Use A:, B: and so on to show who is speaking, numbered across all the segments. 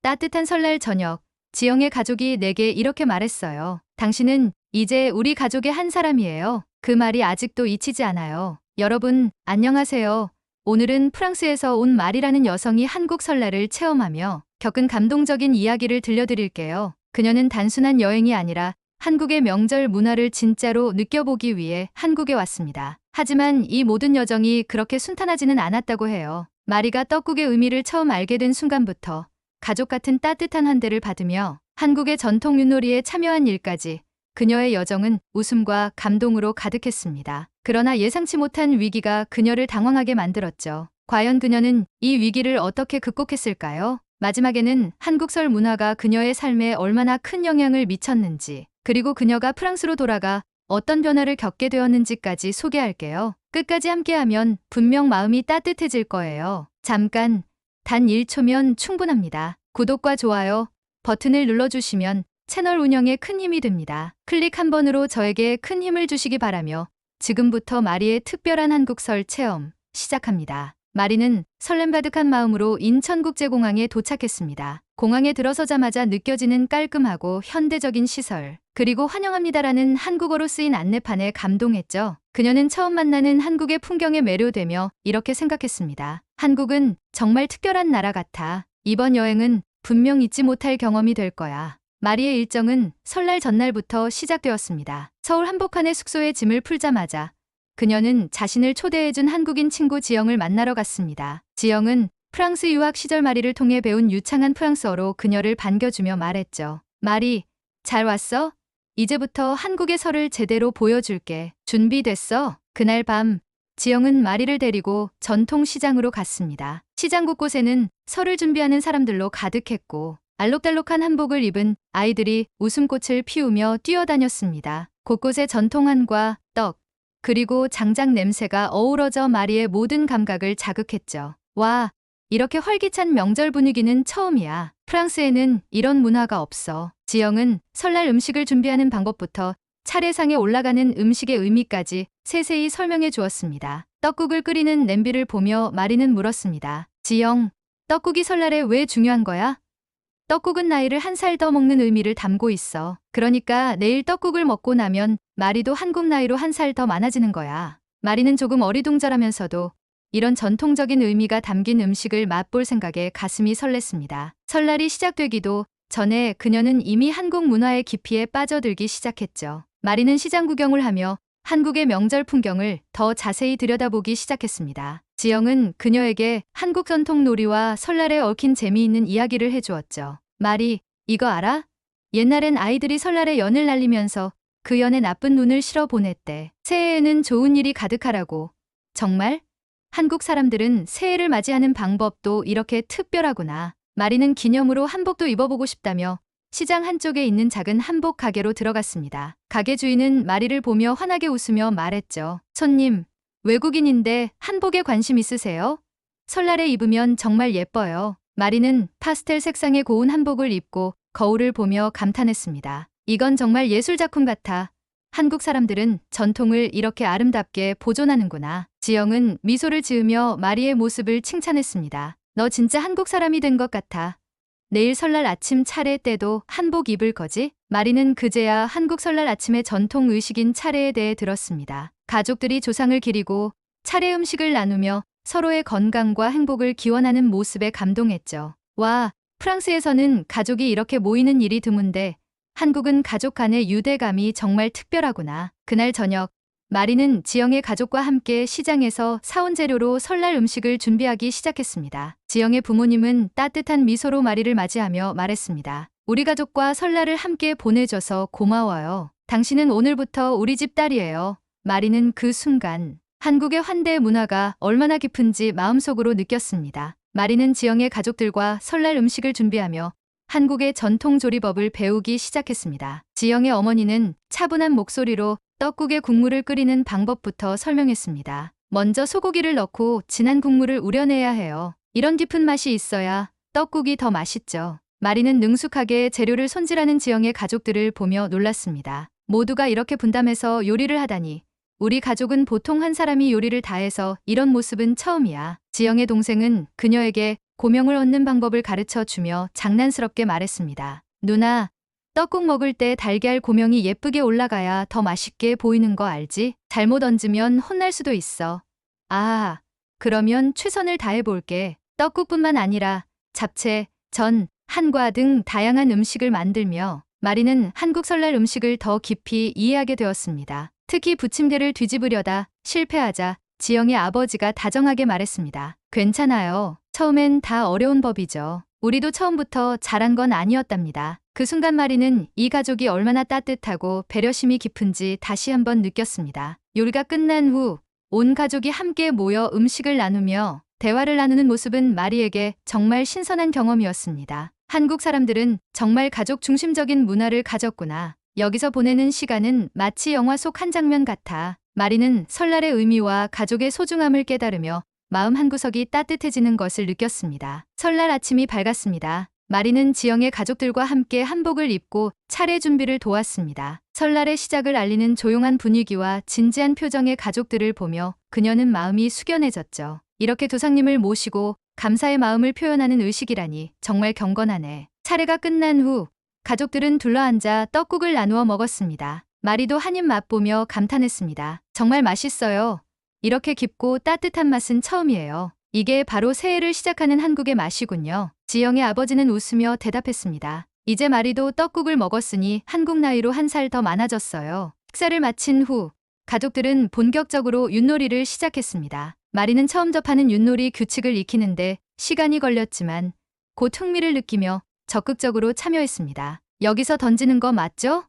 A: 따뜻한 설날 저녁, 지영의 가족이 내게 이렇게 말했어요. 당신은 이제 우리 가족의 한 사람이에요. 그 말이 아직도 잊히지 않아요. 여러분, 안녕하세요. 오늘은 프랑스에서 온 마리라는 여성이 한국 설날을 체험하며 겪은 감동적인 이야기를 들려드릴게요. 그녀는 단순한 여행이 아니라 한국의 명절 문화를 진짜로 느껴보기 위해 한국에 왔습니다. 하지만 이 모든 여정이 그렇게 순탄하지는 않았다고 해요. 마리가 떡국의 의미를 처음 알게 된 순간부터 가족 같은 따뜻한 환대를 받으며 한국의 전통 윷놀이에 참여한 일까지 그녀의 여정은 웃음과 감동으로 가득했습니다. 그러나 예상치 못한 위기가 그녀를 당황하게 만들었죠. 과연 그녀는 이 위기를 어떻게 극복했을까요? 마지막에는 한국설 문화가 그녀의 삶에 얼마나 큰 영향을 미쳤는지, 그리고 그녀가 프랑스로 돌아가 어떤 변화를 겪게 되었는지까지 소개할게요. 끝까지 함께하면 분명 마음이 따뜻해질 거예요. 잠깐, 단 1초면 충분합니다. 구독과 좋아요 버튼을 눌러주시면 채널 운영에 큰 힘이 됩니다. 클릭 한 번으로 저에게 큰 힘을 주시기 바라며 지금부터 마리의 특별한 한국설 체험 시작합니다. 마리는 설렘 가득한 마음으로 인천국제공항에 도착했습니다. 공항에 들어서자마자 느껴지는 깔끔하고 현대적인 시설, 그리고 환영합니다라는 한국어로 쓰인 안내판에 감동했죠. 그녀는 처음 만나는 한국의 풍경에 매료되며 이렇게 생각했습니다. 한국은 정말 특별한 나라 같아. 이번 여행은 분명 잊지 못할 경험이 될 거야. 마리의 일정은 설날 전날부터 시작되었습니다. 서울 한복판의 숙소에 짐을 풀자마자 그녀는 자신을 초대해준 한국인 친구 지영을 만나러 갔습니다. 지영은 프랑스 유학 시절 마리를 통해 배운 유창한 프랑스어로 그녀를 반겨주며 말했죠. 마리, 잘 왔어? 이제부터 한국의 설을 제대로 보여줄게. 준비됐어? 그날 밤, 지영은 마리를 데리고 전통시장으로 갔습니다. 시장 곳곳에는 설을 준비하는 사람들로 가득했고 알록달록한 한복을 입은 아이들이 웃음꽃을 피우며 뛰어다녔습니다. 곳곳에 전통한과 떡, 그리고 장작 냄새가 어우러져 마리의 모든 감각을 자극했죠. 와, 이렇게 활기찬 명절 분위기는 처음이야. 프랑스에는 이런 문화가 없어. 지영은 설날 음식을 준비하는 방법부터 차례상에 올라가는 음식의 의미까지 세세히 설명해 주었습니다. 떡국을 끓이는 냄비를 보며 마리는 물었습니다. 지영, 떡국이 설날에 왜 중요한 거야? 떡국은 나이를 한 살 더 먹는 의미를 담고 있어. 그러니까 내일 떡국을 먹고 나면 마리도 한국 나이로 한 살 더 많아지는 거야. 마리는 조금 어리둥절하면서도 이런 전통적인 의미가 담긴 음식을 맛볼 생각에 가슴이 설렜습니다. 설날이 시작되기도 전에 그녀는 이미 한국 문화의 깊이에 빠져들기 시작했죠. 마리는 시장 구경을 하며 한국의 명절 풍경을 더 자세히 들여다보기 시작했습니다. 지영은 그녀에게 한국 전통 놀이와 설날에 얽힌 재미있는 이야기를 해주었죠. 마리, 이거 알아? 옛날엔 아이들이 설날에 연을 날리면서 그 연에 나쁜 눈을 실어 보냈대. 새해에는 좋은 일이 가득하라고. 정말? 한국 사람들은 새해를 맞이하는 방법도 이렇게 특별하구나. 마리는 기념으로 한복도 입어보고 싶다며 시장 한쪽에 있는 작은 한복 가게로 들어갔습니다. 가게 주인은 마리를 보며 환하게 웃으며 말했죠. 손님, 외국인인데 한복에 관심 있으세요? 설날에 입으면 정말 예뻐요. 마리는 파스텔 색상의 고운 한복을 입고 거울을 보며 감탄했습니다. 이건 정말 예술작품 같아. 한국 사람들은 전통을 이렇게 아름답게 보존하는구나. 지영은 미소를 지으며 마리의 모습을 칭찬했습니다. 너 진짜 한국 사람이 된 것 같아. 내일 설날 아침 차례 때도 한복 입을 거지? 마리는 그제야 한국 설날 아침의 전통 의식인 차례에 대해 들었습니다. 가족들이 조상을 기리고 차례 음식을 나누며 서로의 건강과 행복을 기원하는 모습에 감동했죠. 와, 프랑스에서는 가족이 이렇게 모이는 일이 드문데 한국은 가족 간의 유대감이 정말 특별하구나. 그날 저녁, 마리는 지영의 가족과 함께 시장에서 사온 재료로 설날 음식을 준비하기 시작했습니다. 지영의 부모님은 따뜻한 미소로 마리를 맞이하며 말했습니다. 우리 가족과 설날을 함께 보내줘서 고마워요. 당신은 오늘부터 우리 집 딸이에요. 마리는 그 순간 한국의 환대 문화가 얼마나 깊은지 마음속으로 느꼈습니다. 마리는 지영의 가족들과 설날 음식을 준비하며 한국의 전통 조리법을 배우기 시작했습니다. 지영의 어머니는 차분한 목소리로 떡국의 국물을 끓이는 방법부터 설명했습니다. 먼저 소고기를 넣고 진한 국물을 우려내야 해요. 이런 깊은 맛이 있어야 떡국이 더 맛있죠. 마리는 능숙하게 재료를 손질하는 지영의 가족들을 보며 놀랐습니다. 모두가 이렇게 분담해서 요리를 하다니. 우리 가족은 보통 한 사람이 요리를 다 해서 이런 모습은 처음이야. 지영의 동생은 그녀에게 고명을 얻는 방법을 가르쳐 주며 장난스럽게 말했습니다. 누나, 떡국 먹을 때 달걀 고명이 예쁘게 올라가야 더 맛있게 보이는 거 알지? 잘못 얹으면 혼날 수도 있어. 아, 그러면 최선을 다해 볼게. 떡국뿐만 아니라 잡채, 전, 한과 등 다양한 음식을 만들며 마리는 한국 설날 음식을 더 깊이 이해하게 되었습니다. 특히 부침개를 뒤집으려다 실패하자 지영의 아버지가 다정하게 말했습니다. 괜찮아요. 처음엔 다 어려운 법이죠. 우리도 처음부터 잘한 건 아니었답니다. 그 순간 마리는 이 가족이 얼마나 따뜻하고 배려심이 깊은지 다시 한번 느꼈습니다. 요리가 끝난 후 온 가족이 함께 모여 음식을 나누며 대화를 나누는 모습은 마리에게 정말 신선한 경험이었습니다. 한국 사람들은 정말 가족 중심적인 문화를 가졌구나. 여기서 보내는 시간은 마치 영화 속 한 장면 같아. 마리는 설날의 의미와 가족의 소중함을 깨달으며 마음 한구석이 따뜻해지는 것을 느꼈습니다. 설날 아침이 밝았습니다. 마리는 지영의 가족들과 함께 한복을 입고 차례 준비를 도왔습니다. 설날의 시작을 알리는 조용한 분위기와 진지한 표정의 가족들을 보며 그녀는 마음이 숙연해졌죠. 이렇게 조상님을 모시고 감사의 마음을 표현하는 의식이라니 정말 경건하네. 차례가 끝난 후 가족들은 둘러앉아 떡국을 나누어 먹었습니다. 마리도 한 입 맛보며 감탄했습니다. 정말 맛있어요. 이렇게 깊고 따뜻한 맛은 처음이에요. 이게 바로 새해를 시작하는 한국의 맛이군요. 지영의 아버지는 웃으며 대답했습니다. 이제 마리도 떡국을 먹었으니 한국 나이로 한 살 더 많아졌어요. 식사를 마친 후 가족들은 본격적으로 윷놀이를 시작했습니다. 마리는 처음 접하는 윷놀이 규칙을 익히는데 시간이 걸렸지만 곧 흥미를 느끼며 적극적으로 참여했습니다. 여기서 던지는 거 맞죠?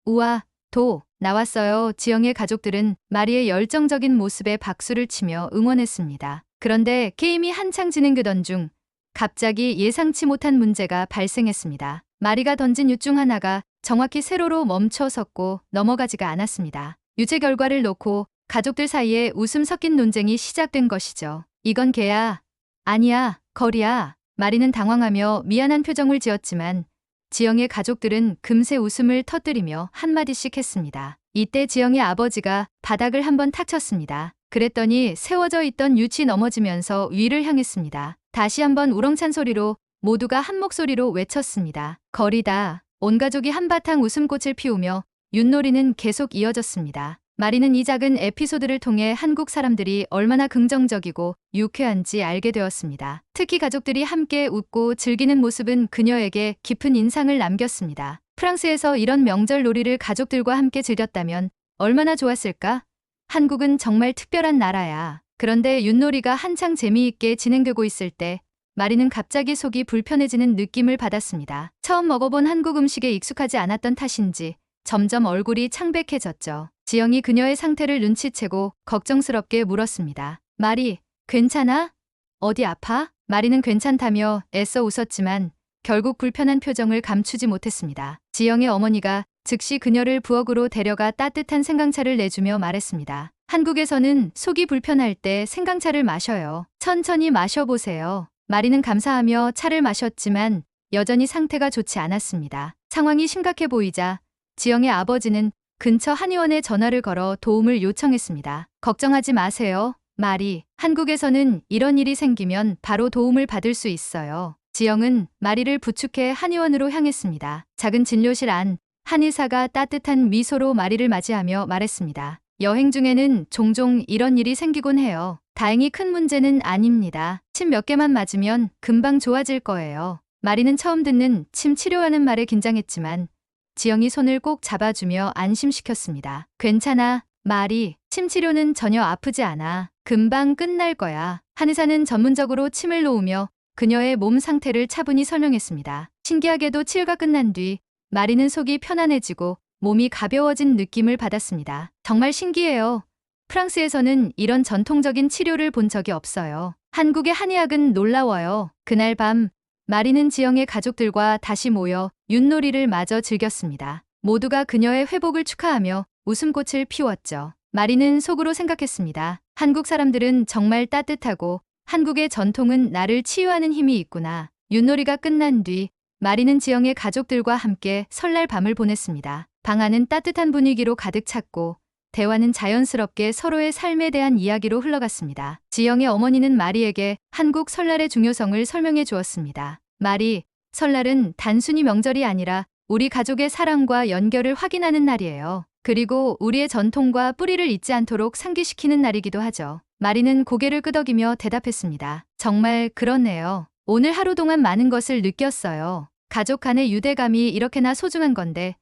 A: 우와, 도, 나왔어요. 지영의 가족들은 마리의 열정적인 모습에 박수를 치며 응원했습니다. 그런데 게임이 한창 진행되던 중 갑자기 예상치 못한 문제가 발생했습니다. 마리가 던진 윷 중 하나가 정확히 세로로 멈춰 섰고 넘어가지가 않았습니다. 유체 결과를 놓고 가족들 사이에 웃음 섞인 논쟁이 시작된 것이죠. 이건 개야. 아니야, 거리야. 마리는 당황하며 미안한 표정을 지었지만 지영의 가족들은 금세 웃음을 터뜨리며 한마디씩 했습니다. 이때 지영의 아버지가 바닥을 한번 탁 쳤습니다. 그랬더니 세워져 있던 윷이 넘어지면서 위를 향했습니다. 다시 한번 우렁찬 소리로 모두가 한 목소리로 외쳤습니다. 거리다. 온 가족이 한바탕 웃음꽃을 피우며 윷놀이는 계속 이어졌습니다. 마리는 이 작은 에피소드를 통해 한국 사람들이 얼마나 긍정적이고 유쾌한지 알게 되었습니다. 특히 가족들이 함께 웃고 즐기는 모습은 그녀에게 깊은 인상을 남겼습니다. 프랑스에서 이런 명절 놀이를 가족들과 함께 즐겼다면 얼마나 좋았을까? 한국은 정말 특별한 나라야. 그런데 윷놀이가 한창 재미있게 진행되고 있을 때 마리는 갑자기 속이 불편해지는 느낌을 받았습니다. 처음 먹어본 한국 음식에 익숙하지 않았던 탓인지 점점 얼굴이 창백해졌죠. 지영이 그녀의 상태를 눈치채고 걱정스럽게 물었습니다. 마리, 괜찮아? 어디 아파? 마리는 괜찮다며 애써 웃었지만 결국 불편한 표정을 감추지 못했습니다. 지영의 어머니가 즉시 그녀를 부엌으로 데려가 따뜻한 생강차를 내주며 말했습니다. 한국에서는 속이 불편할 때 생강차를 마셔요. 천천히 마셔보세요. 마리는 감사하며 차를 마셨지만 여전히 상태가 좋지 않았습니다. 상황이 심각해 보이자 지영의 아버지는 근처 한의원에 전화를 걸어 도움을 요청했습니다. 걱정하지 마세요, 마리. 한국에서는 이런 일이 생기면 바로 도움을 받을 수 있어요. 지영은 마리를 부축해 한의원으로 향했습니다. 작은 진료실 안 한의사가 따뜻한 미소로 마리를 맞이하며 말했습니다. 여행 중에는 종종 이런 일이 생기곤 해요. 다행히 큰 문제는 아닙니다. 침 몇 개만 맞으면 금방 좋아질 거예요. 마리는 처음 듣는 침 치료하는 말에 긴장했지만 지영이 손을 꼭 잡아주며 안심시켰습니다. 괜찮아, 마리. 침 치료는 전혀 아프지 않아. 금방 끝날 거야. 한의사는 전문적으로 침을 놓으며 그녀의 몸 상태를 차분히 설명했습니다. 신기하게도 치료가 끝난 뒤 마리는 속이 편안해지고 몸이 가벼워진 느낌을 받았습니다. 정말 신기해요. 프랑스에서는 이런 전통적인 치료를 본 적이 없어요. 한국의 한의학은 놀라워요. 그날 밤 마리는 지영의 가족들과 다시 모여 윷놀이를 마저 즐겼습니다. 모두가 그녀의 회복을 축하하며 웃음꽃을 피웠죠. 마리는 속으로 생각했습니다. 한국 사람들은 정말 따뜻하고 한국의 전통은 나를 치유하는 힘이 있구나. 윷놀이가 끝난 뒤 마리는 지영의 가족들과 함께 설날 밤을 보냈습니다. 방 안은 따뜻한 분위기로 가득 찼고 대화는 자연스럽게 서로의 삶에 대한 이야기로 흘러갔습니다. 지영의 어머니는 마리에게 한국 설날의 중요성을 설명해 주었습니다. 마리, 설날은 단순히 명절이 아니라 우리 가족의 사랑과 연결을 확인하는 날이에요. 그리고 우리의 전통과 뿌리를 잊지 않도록 상기시키는 날이기도 하죠. 마리는 고개를 끄덕이며 대답했습니다. 정말 그렇네요. 오늘 하루 동안 많은 것을 느꼈어요. 가족 간의 유대감이 이렇게나 소중한 건데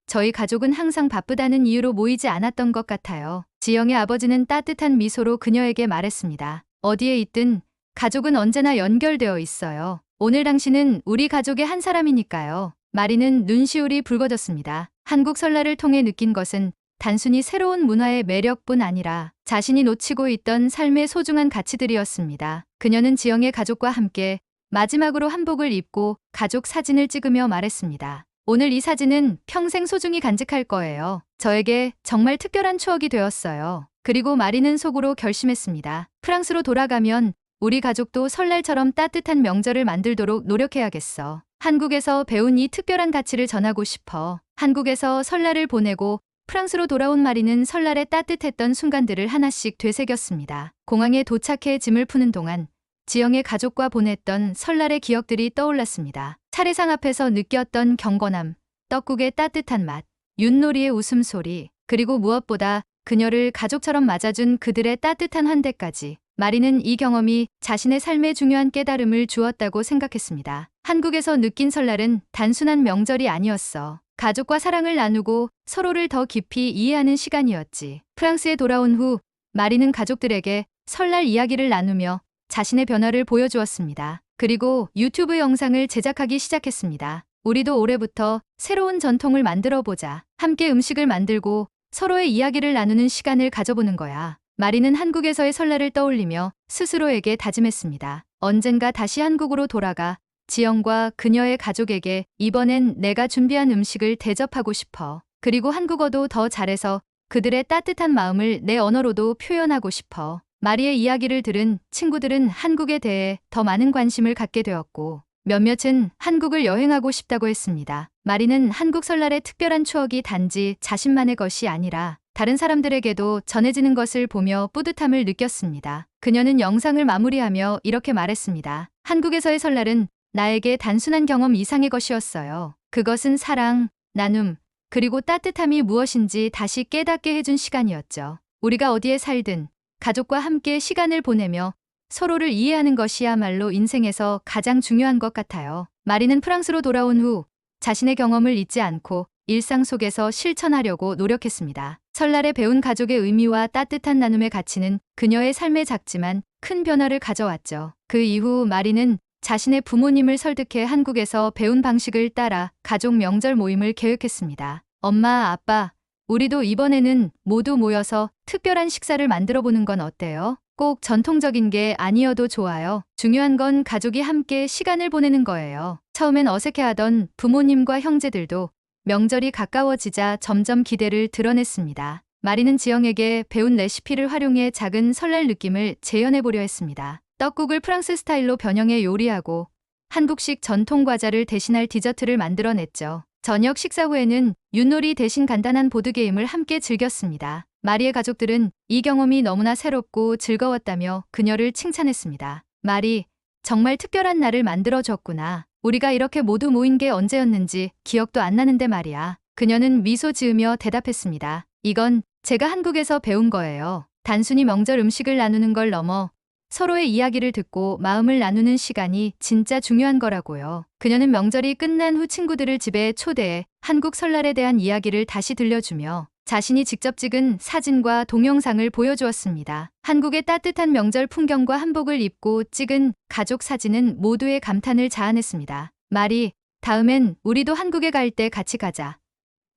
A: 저희 가족은 항상 바쁘다는 이유로 모이지 않았던 것 같아요. 지영의 아버지는 따뜻한 미소로 그녀에게 말했습니다. 어디에 있든 가족은 언제나 연결되어 있어요. 오늘 당신은 우리 가족의 한 사람이니까요. 마리는 눈시울이 붉어졌습니다. 한국 설날을 통해 느낀 것은 단순히 새로운 문화의 매력뿐 아니라 자신이 놓치고 있던 삶의 소중한 가치들이었습니다. 그녀는 지영의 가족과 함께 마지막으로 한복을 입고 가족 사진을 찍으며 말했습니다. 오늘 이 사진은 평생 소중히 간직할 거예요. 저에게 정말 특별한 추억이 되었어요. 그리고 마리는 속으로 결심했습니다. 프랑스로 돌아가면 우리 가족도 설날처럼 따뜻한 명절을 만들도록 노력해야겠어. 한국에서 배운 이 특별한 가치를 전하고 싶어. 한국에서 설날을 보내고 프랑스로 돌아온 마리는 설날에 따뜻했던 순간들을 하나씩 되새겼습니다. 공항에 도착해 짐을 푸는 동안 지영의 가족과 보냈던 설날의 기억들이 떠올랐습니다. 차례상 앞에서 느꼈던 경건함, 떡국의 따뜻한 맛, 윷놀이의 웃음소리, 그리고 무엇보다 그녀를 가족처럼 맞아준 그들의 따뜻한 환대까지. 마리는 이 경험이 자신의 삶에 중요한 깨달음을 주었다고 생각했습니다. 한국에서 느낀 설날은 단순한 명절이 아니었어. 가족과 사랑을 나누고 서로를 더 깊이 이해하는 시간이었지. 프랑스에 돌아온 후 마리는 가족들에게 설날 이야기를 나누며 자신의 변화를 보여주었습니다. 그리고 유튜브 영상을 제작하기 시작했습니다. 우리도 올해부터 새로운 전통을 만들어 보자. 함께 음식을 만들고 서로의 이야기를 나누는 시간을 가져보는 거야. 마리는 한국에서의 설날을 떠올리며 스스로에게 다짐했습니다. 언젠가 다시 한국으로 돌아가 지영과 그녀의 가족에게 이번엔 내가 준비한 음식을 대접하고 싶어. 그리고 한국어도 더 잘해서 그들의 따뜻한 마음을 내 언어로도 표현하고 싶어. 마리의 이야기를 들은 친구들은 한국에 대해 더 많은 관심을 갖게 되었고 몇몇은 한국을 여행하고 싶다고 했습니다. 마리는 한국 설날의 특별한 추억이 단지 자신만의 것이 아니라 다른 사람들에게도 전해지는 것을 보며 뿌듯함을 느꼈습니다. 그녀는 영상을 마무리하며 이렇게 말했습니다. 한국에서의 설날은 나에게 단순한 경험 이상의 것이었어요. 그것은 사랑, 나눔, 그리고 따뜻함이 무엇인지 다시 깨닫게 해준 시간이었죠. 우리가 어디에 살든 가족과 함께 시간을 보내며 서로를 이해하는 것이야말로 인생에서 가장 중요한 것 같아요. 마리는 프랑스로 돌아온 후 자신의 경험을 잊지 않고 일상 속에서 실천하려고 노력했습니다. 설날에 배운 가족의 의미와 따뜻한 나눔의 가치는 그녀의 삶에 작지만 큰 변화를 가져왔죠. 그 이후 마리는 자신의 부모님을 설득해 한국에서 배운 방식을 따라 가족 명절 모임을 계획했습니다. 엄마, 아빠, 우리도 이번에는 모두 모여서 특별한 식사를 만들어 보는 건 어때요? 꼭 전통적인 게 아니어도 좋아요. 중요한 건 가족이 함께 시간을 보내는 거예요. 처음엔 어색해하던 부모님과 형제들도 명절이 가까워지자 점점 기대를 드러냈습니다. 마리는 지영에게 배운 레시피를 활용해 작은 설날 느낌을 재현해보려 했습니다. 떡국을 프랑스 스타일로 변형해 요리하고 한국식 전통 과자를 대신할 디저트를 만들어냈죠. 저녁 식사 후에는 윷놀이 대신 간단한 보드게임을 함께 즐겼습니다. 마리의 가족들은 이 경험이 너무나 새롭고 즐거웠다며 그녀를 칭찬했습니다. 마리, 정말 특별한 날을 만들어줬구나. 우리가 이렇게 모두 모인 게 언제였는지 기억도 안 나는데 말이야. 그녀는 미소 지으며 대답했습니다. 이건 제가 한국에서 배운 거예요. 단순히 명절 음식을 나누는 걸 넘어 서로의 이야기를 듣고 마음을 나누는 시간이 진짜 중요한 거라고요. 그녀는 명절이 끝난 후 친구들을 집에 초대해 한국 설날에 대한 이야기를 다시 들려주며 자신이 직접 찍은 사진과 동영상을 보여주었습니다. 한국의 따뜻한 명절 풍경과 한복을 입고 찍은 가족 사진은 모두의 감탄을 자아냈습니다. 마리, 다음엔 우리도 한국에 갈 때 같이 가자.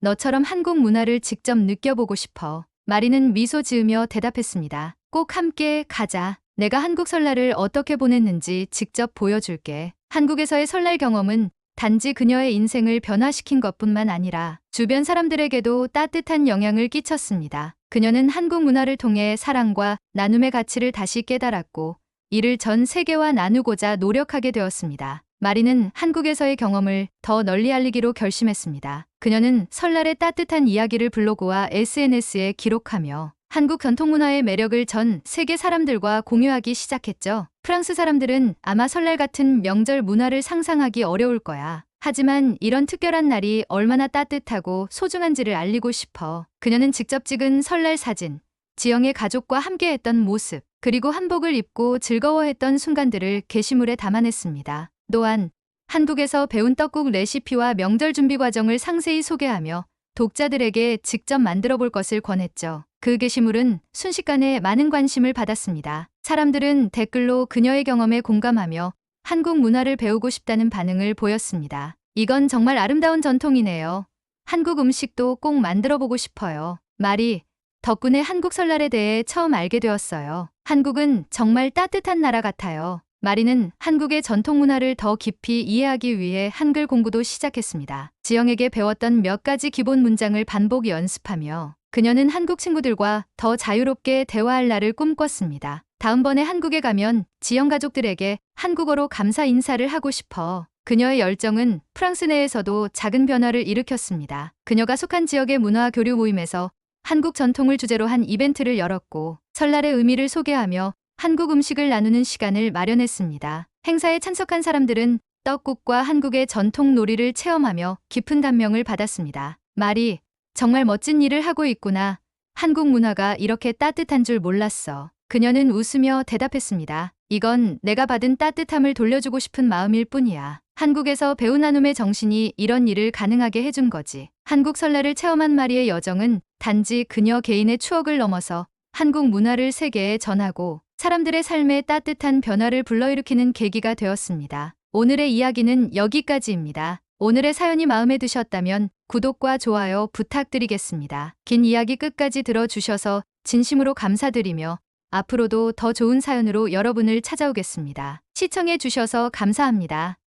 A: 너처럼 한국 문화를 직접 느껴보고 싶어. 마리는 미소 지으며 대답했습니다. 꼭 함께 가자. 내가 한국 설날을 어떻게 보냈는지 직접 보여줄게. 한국에서의 설날 경험은 단지 그녀의 인생을 변화시킨 것뿐만 아니라 주변 사람들에게도 따뜻한 영향을 끼쳤습니다. 그녀는 한국 문화를 통해 사랑과 나눔의 가치를 다시 깨달았고 이를 전 세계와 나누고자 노력하게 되었습니다. 마리는 한국에서의 경험을 더 널리 알리기로 결심했습니다. 그녀는 설날의 따뜻한 이야기를 블로그와 SNS에 기록하며 한국 전통문화의 매력을 전 세계 사람들과 공유하기 시작했죠. 프랑스 사람들은 아마 설날 같은 명절 문화를 상상하기 어려울 거야. 하지만 이런 특별한 날이 얼마나 따뜻하고 소중한지를 알리고 싶어. 그녀는 직접 찍은 설날 사진, 지영의 가족과 함께했던 모습, 그리고 한복을 입고 즐거워했던 순간들을 게시물에 담아냈습니다. 또한 한국에서 배운 떡국 레시피와 명절 준비 과정을 상세히 소개하며 독자들에게 직접 만들어 볼 것을 권했죠. 그 게시물은 순식간에 많은 관심을 받았습니다. 사람들은 댓글로 그녀의 경험에 공감하며 한국 문화를 배우고 싶다는 반응을 보였습니다. 이건 정말 아름다운 전통이네요. 한국 음식도 꼭 만들어 보고 싶어요. 마리, 덕분에 한국 설날에 대해 처음 알게 되었어요. 한국은 정말 따뜻한 나라 같아요. 마리는 한국의 전통 문화를 더 깊이 이해하기 위해 한글 공부도 시작했습니다. 지영에게 배웠던 몇 가지 기본 문장을 반복 연습하며 그녀는 한국 친구들과 더 자유롭게 대화할 날을 꿈꿨습니다. 다음번에 한국에 가면 지영 가족들에게 한국어로 감사 인사를 하고 싶어. 그녀의 열정은 프랑스 내에서도 작은 변화를 일으켰습니다. 그녀가 속한 지역의 문화 교류 모임에서 한국 전통을 주제로 한 이벤트를 열었고 설날의 의미를 소개하며 한국 음식을 나누는 시간을 마련했습니다. 행사에 참석한 사람들은 떡국과 한국의 전통 놀이를 체험하며 깊은 감명을 받았습니다. 마리, 정말 멋진 일을 하고 있구나. 한국 문화가 이렇게 따뜻한 줄 몰랐어. 그녀는 웃으며 대답했습니다. 이건 내가 받은 따뜻함을 돌려주고 싶은 마음일 뿐이야. 한국에서 배운 나눔의 정신이 이런 일을 가능하게 해준 거지. 한국 설날을 체험한 마리의 여정은 단지 그녀 개인의 추억을 넘어서 한국 문화를 세계에 전하고 사람들의 삶에 따뜻한 변화를 불러일으키는 계기가 되었습니다. 오늘의 이야기는 여기까지입니다. 오늘의 사연이 마음에 드셨다면 구독과 좋아요 부탁드리겠습니다. 긴 이야기 끝까지 들어주셔서 진심으로 감사드리며 앞으로도 더 좋은 사연으로 여러분을 찾아오겠습니다. 시청해 주셔서 감사합니다.